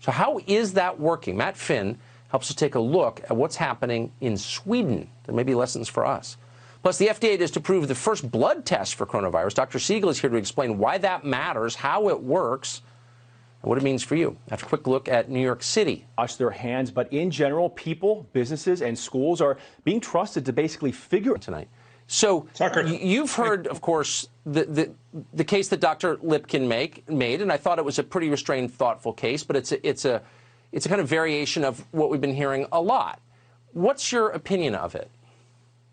So how is that working? Matt Finn helps us take a look at what's happening in Sweden. There may be lessons for us. Plus, the FDA is to prove the first blood test for coronavirus. Dr. Siegel is here to explain why that matters, how it works, and what it means for you. After a quick look at New York City. Wash their hands, but in general, people, businesses, and schools are being trusted to basically figure tonight. So you've heard, of course, the case that Dr. Lipkin made, and I thought it was a pretty restrained, thoughtful case, but it's a kind of variation of what we've been hearing a lot. What's your opinion of it?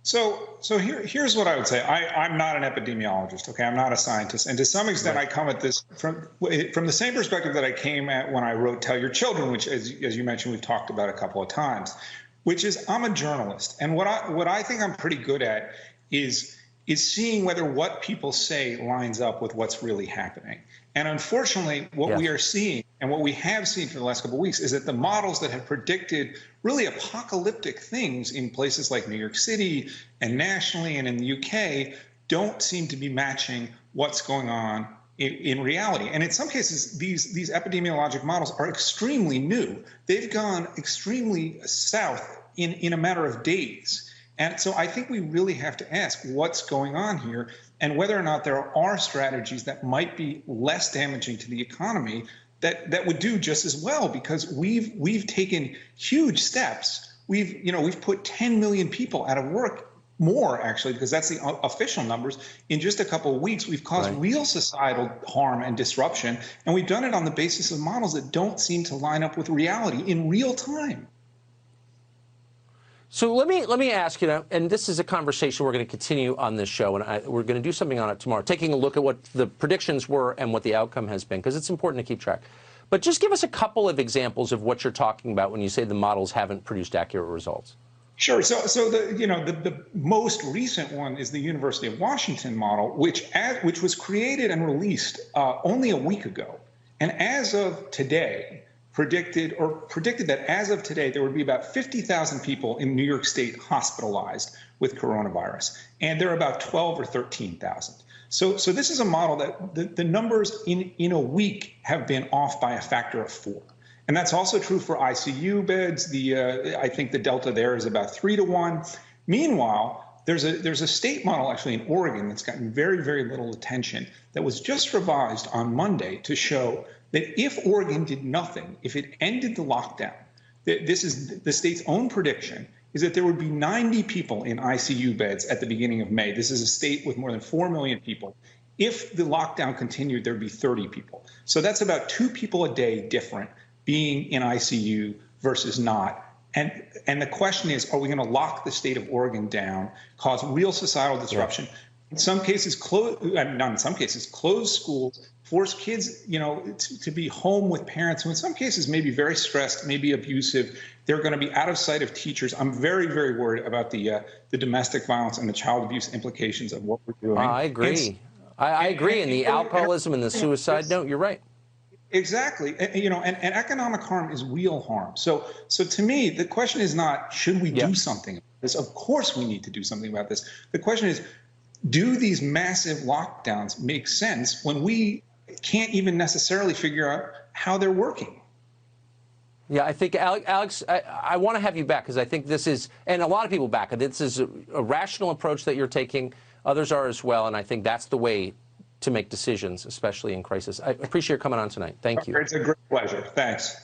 So here's what I would say. I'm not an epidemiologist, okay? I'm not a scientist. And to some extent, I come at this from the same perspective that I came at when I wrote Tell Your Children, which, as you mentioned, we've talked about a couple of times, which is I'm a journalist. And what I think I'm pretty good at is seeing whether what people say lines up with what's really happening. And unfortunately, what we are seeing and what we have seen for the last couple of weeks is that the models that have predicted really apocalyptic things in places like New York City and nationally and in the UK don't seem to be matching what's going on in reality. And in some cases, these epidemiologic models are extremely new. They've gone extremely south in a matter of days. And so I think we really have to ask what's going on here and whether or not there are strategies that might be less damaging to the economy that would do just as well, because we've taken huge steps. We've put 10 million people out of work, more actually, because that's the official numbers. In just a couple of weeks, we've caused real societal harm and disruption, and we've done it on the basis of models that don't seem to line up with reality in real time. So let me ask you, and this is a conversation we're going to continue on this show, and we're going to do something on it tomorrow, taking a look at what the predictions were and what the outcome has been, because it's important to keep track. But just give us a couple of examples of what you're talking about when you say the models haven't produced accurate results. Sure. So the most recent one is the University of Washington model, which was created and released only a week ago, and as of today, predicted that as of today, there would be about 50,000 people in New York State hospitalized with coronavirus, and there are about 12 or 13,000. So this is a model that the numbers in a week have been off by a factor of 4. And that's also true for ICU beds. I think the delta there is about 3 to 1. Meanwhile, there's a state model actually in Oregon that's gotten very, very little attention that was just revised on Monday to show that if Oregon did nothing, if it ended the lockdown, this is the state's own prediction, is that there would be 90 people in ICU beds at the beginning of May. This is a state with more than 4 million people. If the lockdown continued, there'd be 30 people. So that's about 2 people a day different being in ICU versus not. And the question is, are we going to lock the state of Oregon down, cause real societal disruption? Yeah. In some cases, not in some cases, close schools, force kids, to be home with parents who in some cases may be very stressed, may be abusive. They're going to be out of sight of teachers. I'm very, very worried about the domestic violence and the child abuse implications of what we're doing. I agree. I agree. And the alcoholism and the suicide note, you're right. Exactly. And economic harm is real harm. So to me, the question is not, should we do something about this? Of course we need to do something about this. The question is, do these massive lockdowns make sense when we can't even necessarily figure out how they're working? Yeah, I think, Alex, I want to have you back because I think this is, and a lot of people back, this is a rational approach that you're taking. Others are as well, and I think that's the way to make decisions, especially in crisis. I appreciate your coming on tonight. Thank you. It's a great pleasure. Thanks.